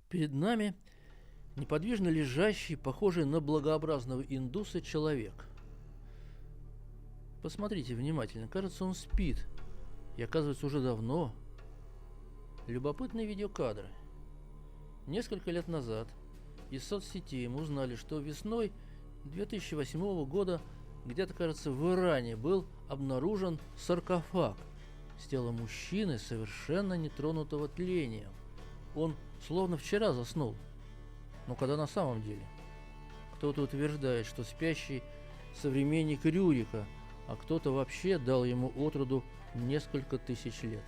Перед нами неподвижно лежащий, похожий на благообразного индуса человек. Посмотрите внимательно, кажется, он спит. И оказывается, уже давно. Любопытные видеокадры. Несколько лет назад из соцсетей мы узнали, что весной 2008 года где-то, кажется, в Иране был обнаружен саркофаг с телом мужчины, совершенно нетронутого тлением. Он словно вчера заснул. Но когда на самом деле? Кто-то утверждает, что спящий современник Рюрика, а кто-то вообще дал ему отроду несколько тысяч лет.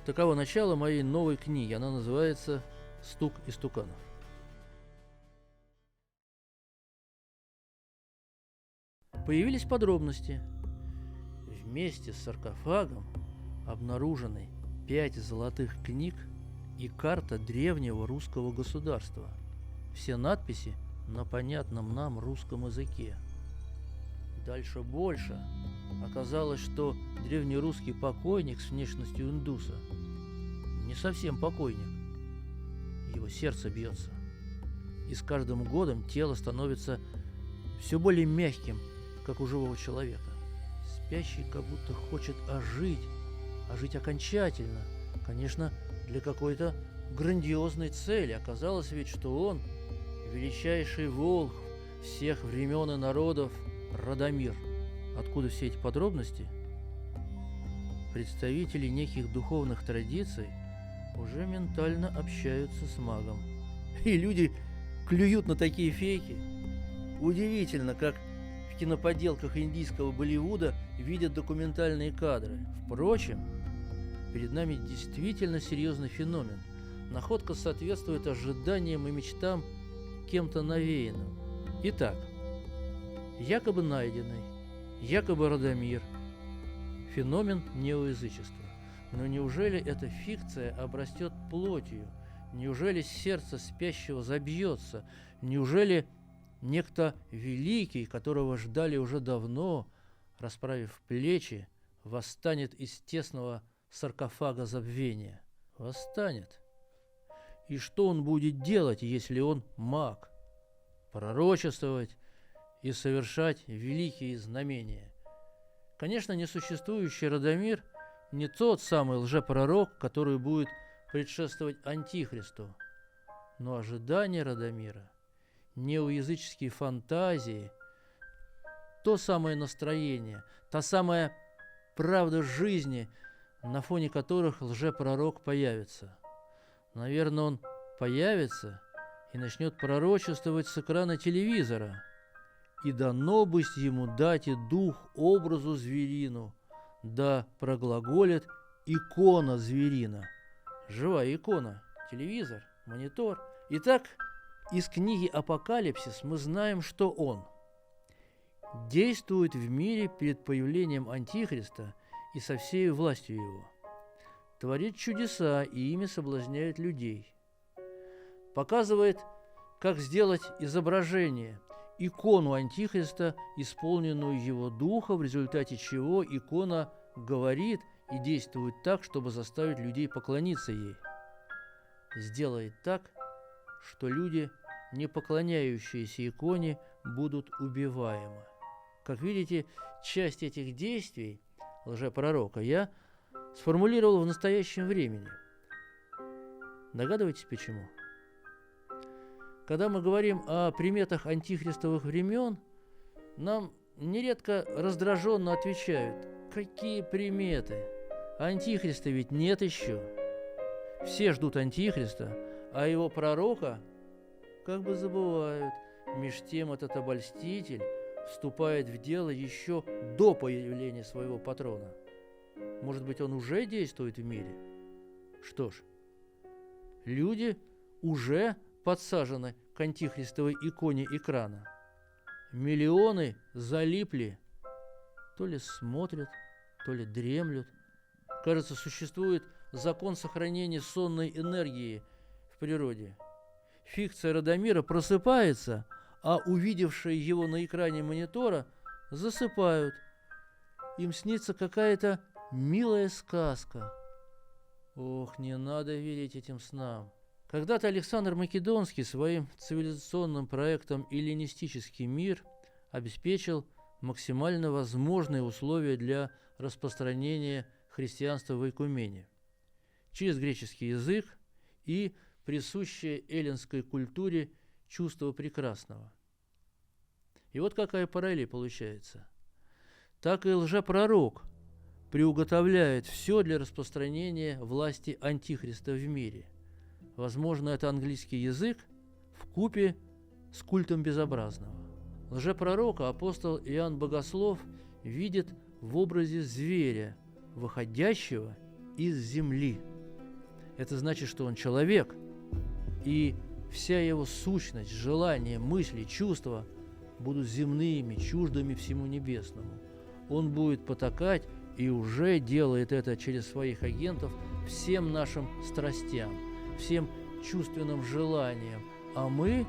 Таково начало моей новой книги. Она называется «Стук истуканов». Появились подробности. Вместе с саркофагом обнаружены 5 золотых книг и карта древнего русского государства. Все надписи на понятном нам русском языке. Дальше больше. Оказалось, что древнерусский покойник с внешностью индуса не совсем покойник. Его сердце бьется. И с каждым годом тело становится все более мягким, как у живого человека. Спящий как будто хочет ожить окончательно. Конечно, для какой-то грандиозной цели. Оказалось ведь, что он величайший волхв всех времен и народов Радомир. Откуда все эти подробности? Представители неких духовных традиций уже ментально общаются с магом. И люди клюют на такие фейки. Удивительно, как в киноподелках индийского Болливуда видят документальные кадры. Впрочем, перед нами действительно серьезный феномен. Находка соответствует ожиданиям и мечтам кем-то навеянным. Итак, якобы найденный, якобы Радомир, феномен неоязычества. Но неужели эта фикция обрастет плотью? Неужели сердце спящего забьется? Неужели некто великий, которого ждали уже давно, расправив плечи, восстанет из тесного саркофага забвения? Восстанет. И что он будет делать, если он маг? Пророчествовать и совершать великие знамения. Конечно, несуществующий Радомир не тот самый лжепророк, который будет предшествовать Антихристу, но ожидание Радомира, неоязыческие фантазии, то самое настроение, та самая правда жизни, на фоне которых лжепророк появится. Наверное, он появится и начнет пророчествовать с экрана телевизора. И дано быть ему дать и дух образу зверину, да проглаголит икона зверина. Живая икона, телевизор, монитор. Итак, из книги «Апокалипсис» мы знаем, что он действует в мире перед появлением Антихриста и со всей властью его. Творит чудеса и ими соблазняет людей. Показывает, как сделать изображение, икону Антихриста, исполненную его духа, в результате чего икона говорит и действует так, чтобы заставить людей поклониться ей. Сделает так, что люди, не поклоняющиеся иконе, будут убиваемы. Как видите, часть этих действий лжепророка я сформулировал в настоящем времени. Догадываетесь, почему? Когда мы говорим о приметах антихристовых времен, нам нередко раздраженно отвечают: какие приметы? Антихриста ведь нет еще. Все ждут Антихриста, а его пророка как бы забывают. Меж тем этот обольститель вступает в дело еще до появления своего патрона. Может быть, он уже действует в мире? Что ж, люди уже подсажены к антихристовой иконе экрана. Миллионы залипли, то ли смотрят, то ли дремлют. Кажется, существует закон сохранения сонной энергии в природе. Фикция Радомира просыпается, а увидевшие его на экране монитора засыпают. Им снится какая-то милая сказка. Ох, не надо верить этим снам. Когда-то Александр Македонский своим цивилизационным проектом «Эллинистический мир» обеспечил максимально возможные условия для распространения христианства в Ойкумене через греческий язык и присущее эллинской культуре чувство прекрасного. И вот какая параллель получается. Так и лжепророк приуготовляет все для распространения власти Антихриста в мире. Возможно, это английский язык вкупе с культом безобразного. Лжепророка апостол Иоанн Богослов видит в образе зверя, выходящего из земли. Это значит, что он человек, и вся его сущность, желания, мысли, чувства будут земными, чуждыми всему небесному. Он будет потакать и уже делает это через своих агентов всем нашим страстям, всем чувственным желаниям, а мы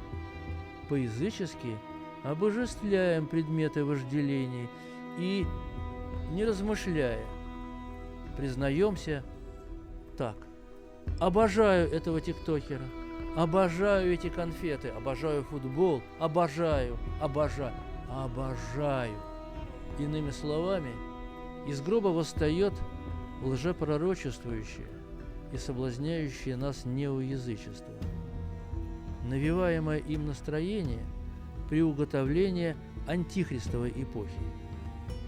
по-язычески обожествляем предметы вожделений и, не размышляя, признаемся так: обожаю этого тиктокера, обожаю эти конфеты, обожаю футбол, обожаю. Иными словами, из гроба восстает лжепророчествующее и соблазняющее нас неоязычество. Навеваемое им настроение – приуготовление антихристовой эпохи.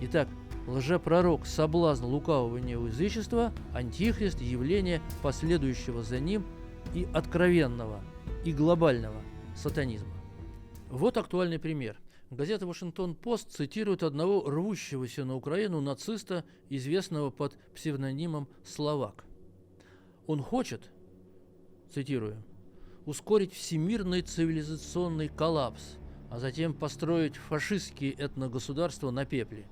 Итак, лжепророк – соблазн лукавого неоязычества, антихрист – явление последующего за ним и откровенного, и глобального сатанизма. Вот актуальный пример. Газета «Вашингтон-Пост» цитирует одного рвущегося на Украину нациста, известного под псевдонимом «Словак». Он хочет, цитирую, ускорить всемирный цивилизационный коллапс, а затем построить фашистские этногосударства на пепле.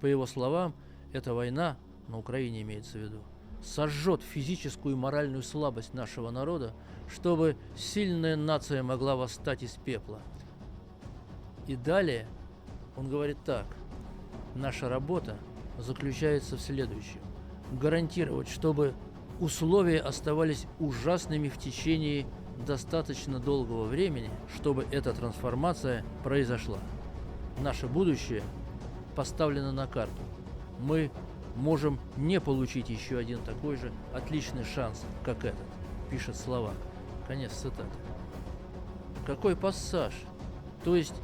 По его словам, эта война, на Украине имеется в виду, сожжет физическую и моральную слабость нашего народа, чтобы сильная нация могла восстать из пепла. И далее он говорит так: наша работа заключается в следующем: гарантировать, чтобы условия оставались ужасными в течение достаточно долгого времени, чтобы эта трансформация произошла. Наше будущее поставлено на карту. Мы можем не получить еще один такой же отличный шанс, как этот, пишет Словак. Конец цитаты. Какой пассаж! То есть,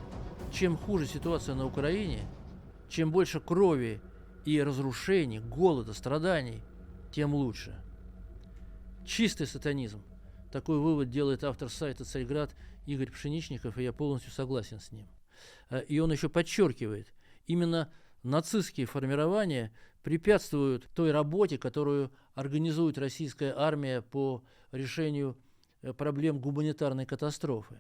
чем хуже ситуация на Украине, чем больше крови и разрушений, голода, страданий, тем лучше. Чистый сатанизм. Такой вывод делает автор сайта «Царьград» Игорь Пшеничников, и я полностью согласен с ним. И он еще подчеркивает, именно нацистские формирования препятствуют той работе, которую организует российская армия по решению проблем гуманитарной катастрофы.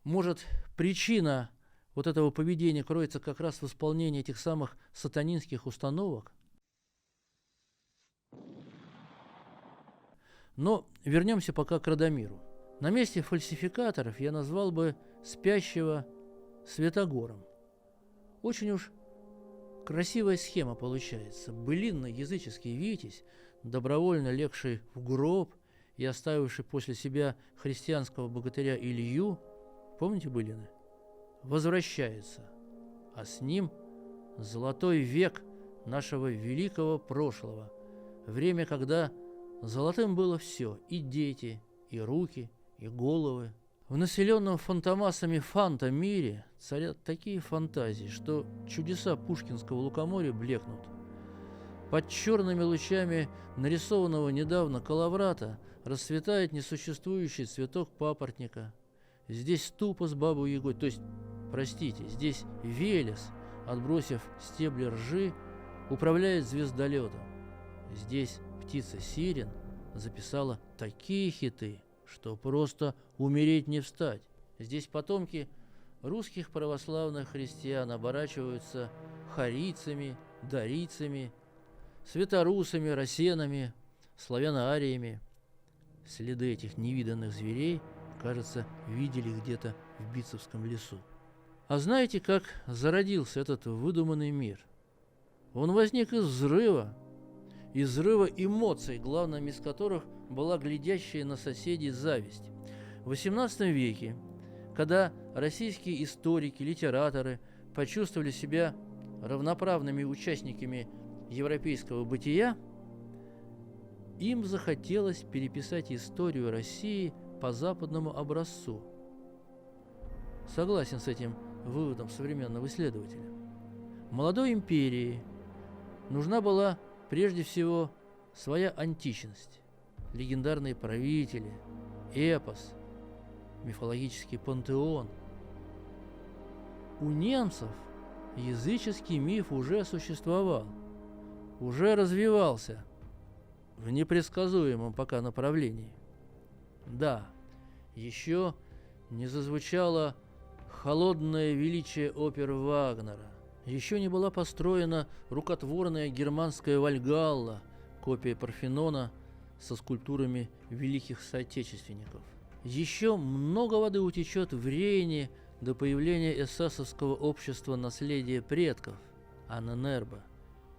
Может, причина вот этого поведения кроется как раз в исполнении этих самых сатанинских установок? Но вернемся пока к Радомиру. На месте фальсификаторов я назвал бы спящего Святогором. Очень уж красивая схема получается. Былинный языческий витязь, добровольно легший в гроб и оставивший после себя христианского богатыря Илью, помните былины, возвращается, а с ним золотой век нашего великого прошлого, время, когда золотым было все, и дети, и руки, и головы. В населенном фантомасами фантомире царят такие фантазии, что чудеса пушкинского лукоморья блекнут. Под черными лучами нарисованного недавно коловрата расцветает несуществующий цветок папоротника. Здесь тупо с бабой Ягой, то есть, простите, здесь Велес, отбросив стебли ржи, управляет звездолетом. Здесь птица Сирен записала такие хиты, что просто умереть не встать. Здесь потомки русских православных христиан оборачиваются харийцами, дарийцами, святорусами, рассенами, славяно-ариями. Следы этих невиданных зверей, кажется, видели где-то в Битцевском лесу. А знаете, как зародился этот выдуманный мир? Он возник из взрыва эмоций, главным из которых была глядящая на соседей зависть. В XVIII веке, когда российские историки, литераторы почувствовали себя равноправными участниками европейского бытия, им захотелось переписать историю России по западному образцу. Согласен с этим выводом современного исследователя. Молодой империи нужна была прежде всего своя античность, легендарные правители, эпос, мифологический пантеон. У немцев языческий миф уже существовал, уже развивался в непредсказуемом пока направлении. Да, еще не зазвучало холодное величие опер Вагнера, еще не была построена рукотворная германская Вальгалла, копия Парфенона со скульптурами великих соотечественников. Еще много воды утечет в Рейне до появления эсэсовского общества наследия предков, Анненербе.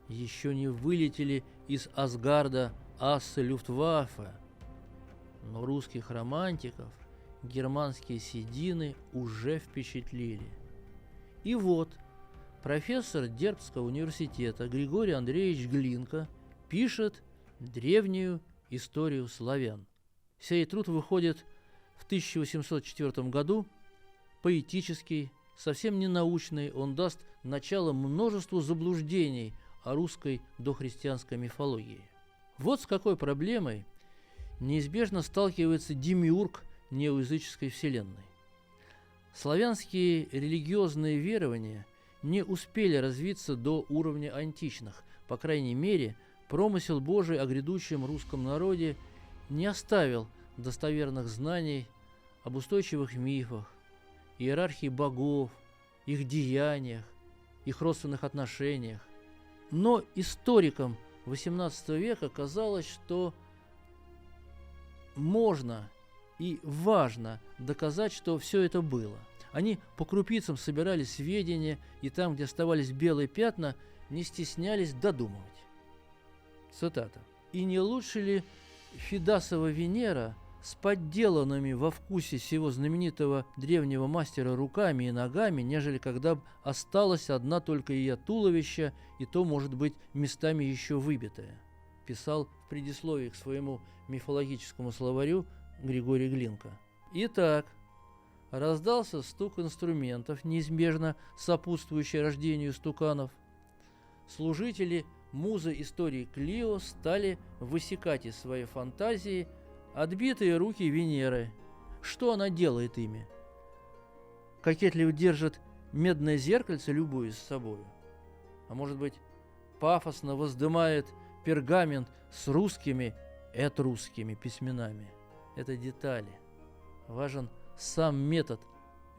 Еще не вылетели из Асгарда асы Люфтваффе, но русских романтиков германские седины уже впечатлили. И вот профессор Дербцкого университета Григорий Андреевич Глинка пишет древнюю историю славян. Сей труд выходит в 1804 году, поэтический, совсем не научный, он даст начало множеству заблуждений о русской дохристианской мифологии. Вот с какой проблемой неизбежно сталкивается демиург неоязыческой вселенной. Славянские религиозные верования не успели развиться до уровня античных, по крайней мере, промысел Божий о грядущем русском народе не оставил достоверных знаний об устойчивых мифах, иерархии богов, их деяниях, их родственных отношениях. Но историкам XVIII века казалось, что можно и важно доказать, что все это было. Они по крупицам собирали сведения, и там, где оставались белые пятна, не стеснялись додумывать. Цитата. «И не лучше ли Фидасова Венера с подделанными во вкусе сего знаменитого древнего мастера руками и ногами, нежели когда бы осталась одна только ее туловище, и то, может быть, местами еще выбитое», писал в предисловии к своему мифологическому словарю Григорий Глинка. Итак, раздался стук инструментов, неизбежно сопутствующий рождению стуканов. Служители музы истории Клио стали высекать из своей фантазии отбитые руки Венеры. Что она делает ими? Кокетливо держит медное зеркальце, любуясь собою? А может быть, пафосно воздымает пергамент с русскими, этрусскими письменами? Это детали. Важен сам метод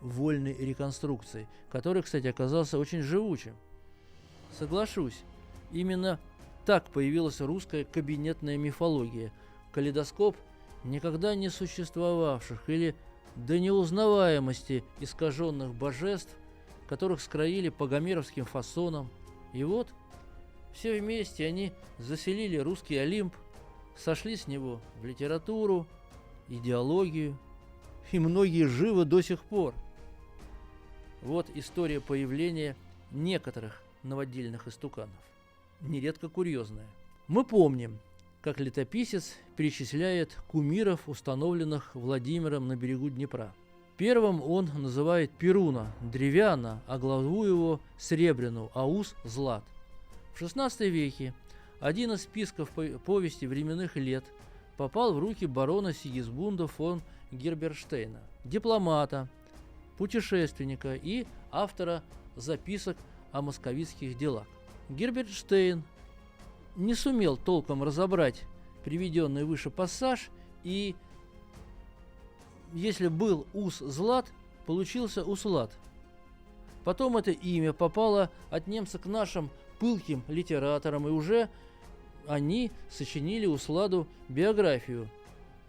вольной реконструкции, который, кстати, оказался очень живучим. Соглашусь, именно так появилась русская кабинетная мифология, калейдоскоп никогда не существовавших или до неузнаваемости искаженных божеств, которых скроили по гомеровским фасонам. И вот все вместе они заселили русский Олимп, сошли с него в литературу, идеологию, и многие живы до сих пор. Вот история появления некоторых новодельных истуканов, нередко курьезная. Мы помним, как летописец перечисляет кумиров, установленных Владимиром на берегу Днепра. Первым он называет Перуна, древяна, а главу его серебряную, а ус злат. В XVI веке один из списков повести временных лет попал в руки барона Сигизмунда фон Герберштейна, дипломата, путешественника и автора записок о московитских делах. Герберштейн не сумел толком разобрать приведенный выше пассаж, и если был ус злат, получился услад. Потом это имя попало от немца к нашим пылким литераторам, и уже они сочинили усладу биографию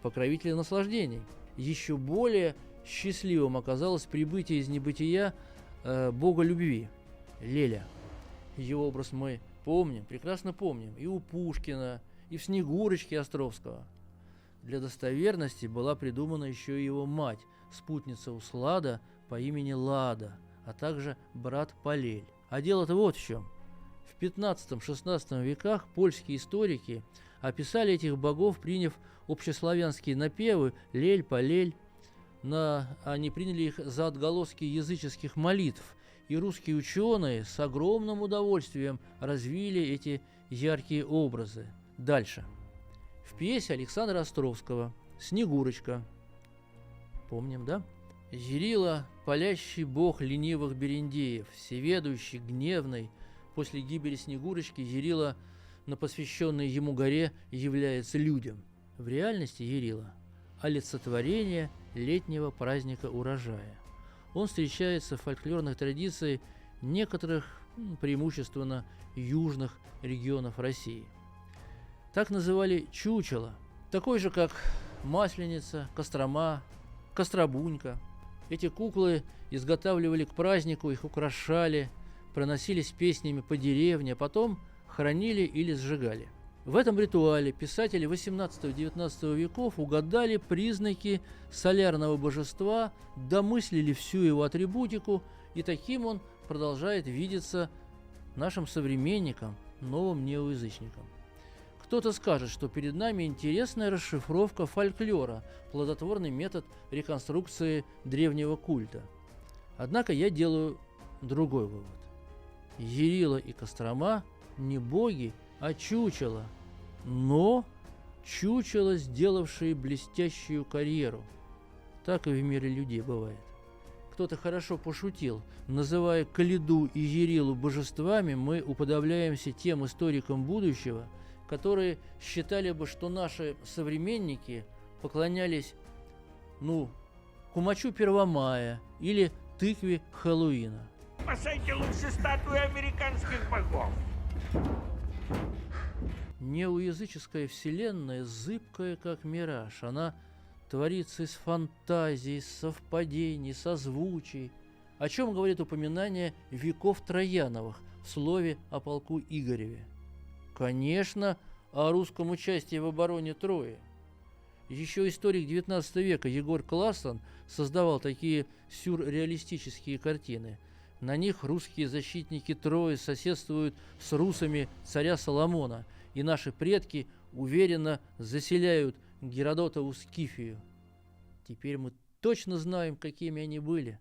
покровителя наслаждений. Еще более счастливым оказалось прибытие из небытия бога любви, Леля. Его образ мы помним, прекрасно помним, и у Пушкина, и в Снегурочке Островского. Для достоверности была придумана еще и его мать, спутница Услада по имени Лада, а также брат Палель. А дело-то вот в чем. В 15-16 веках польские историки описали этих богов, приняв общеславянские напевы «Лель», «Палель». Они приняли их за отголоски языческих молитв, и русские ученые с огромным удовольствием развили эти яркие образы. Дальше. В пьесе Александра Островского «Снегурочка». Помним, да? Ярила, палящий бог ленивых берендеев, всеведущий, гневный. После гибели Снегурочки Ярила на посвященной ему горе является людям. В реальности Ярила – олицетворение летнего праздника урожая. Он встречается в фольклорных традициях некоторых, преимущественно южных регионов России. Так называли чучело, такой же, как Масленица, Кострома, Костробунька. Эти куклы изготавливали к празднику, их украшали, проносились песнями по деревне, а потом хоронили или сжигали. В этом ритуале писатели 18-19 веков угадали признаки солярного божества, домыслили всю его атрибутику, и таким он продолжает видеться нашим современникам, новым неоязычникам. Кто-то скажет, что перед нами интересная расшифровка фольклора, плодотворный метод реконструкции древнего культа. Однако я делаю другой вывод. Ярила и Кострома не боги, а чучела, но чучела, сделавшие блестящую карьеру. Так и в мире людей бывает. Кто-то хорошо пошутил, называя Калиду и Ярилу божествами, мы уподобляемся тем историкам будущего, которые считали бы, что наши современники поклонялись, кумачу Первомая или тыкве Хэллоуина. Поставьте лучше статуи американских богов. Неоязыческая вселенная зыбкая, как мираж. Она творится из фантазий, совпадений, созвучий, о чем говорит упоминание веков Трояновых в слове о полку Игореве. Конечно, о русском участии в обороне Трои. Еще историк XIX века Егор Классон создавал такие сюрреалистические картины. На них русские защитники Трои соседствуют с русами царя Соломона, и наши предки уверенно заселяют Геродотову Скифию. Теперь мы точно знаем, какими они были,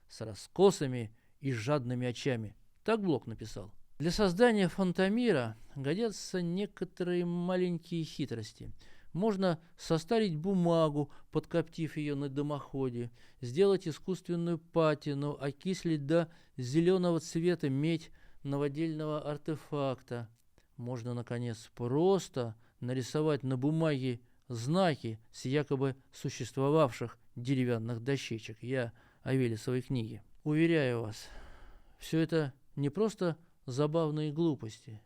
с раскосами и жадными очами. Так Блок написал. Для создания фантомира годятся некоторые маленькие хитрости. Можно состарить бумагу, подкоптив ее на дымоходе, сделать искусственную патину, окислить до зеленого цвета медь новодельного артефакта. Можно, наконец, просто нарисовать на бумаге знаки с якобы существовавших деревянных дощечек. Я о Велесовой книге. Уверяю вас, все это не просто забавные глупости.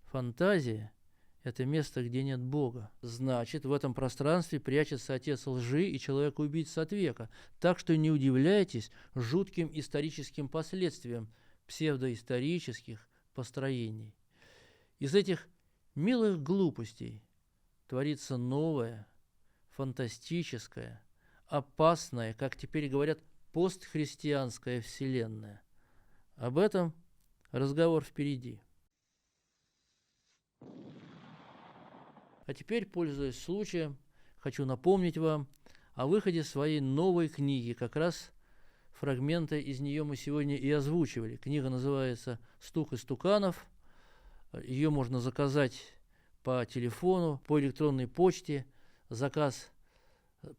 Фантазия – это место, где нет Бога. Значит, в этом пространстве прячется отец лжи и человек-убийца от века. Так что не удивляйтесь жутким историческим последствиям псевдоисторических построений. Из этих милых глупостей творится новая, фантастическая, опасная, как теперь говорят, постхристианская вселенная. Об этом разговор впереди. А теперь, пользуясь случаем, хочу напомнить вам о выходе своей новой книги. Как раз фрагменты из нее мы сегодня и озвучивали. Книга называется «Стук истуканов». Ее можно заказать по телефону, по электронной почте, заказ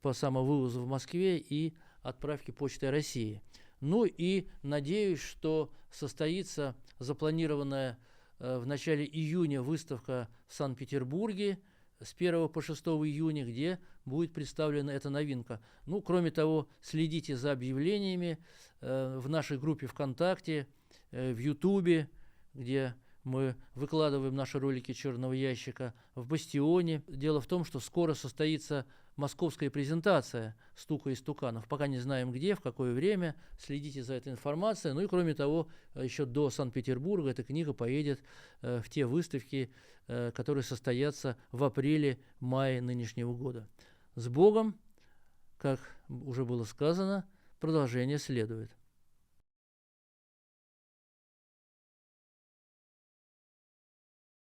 по самовывозу в Москве и отправки Почтой России. Ну и надеюсь, что состоится запланированная в начале июня выставка в Санкт-Петербурге с 1 по 6 июня, где будет представлена эта новинка. Кроме того, следите за объявлениями в нашей группе ВКонтакте, в Ютубе, где мы выкладываем наши ролики «Черного ящика», в «Бастионе». Дело в том, что скоро состоится московская презентация «Стука и стуканов». Пока не знаем где, в какое время. Следите за этой информацией. Ну и кроме того, еще до Санкт-Петербурга эта книга поедет в те выставки, которые состоятся в апреле-мае нынешнего года. С Богом, как уже было сказано, продолжение следует.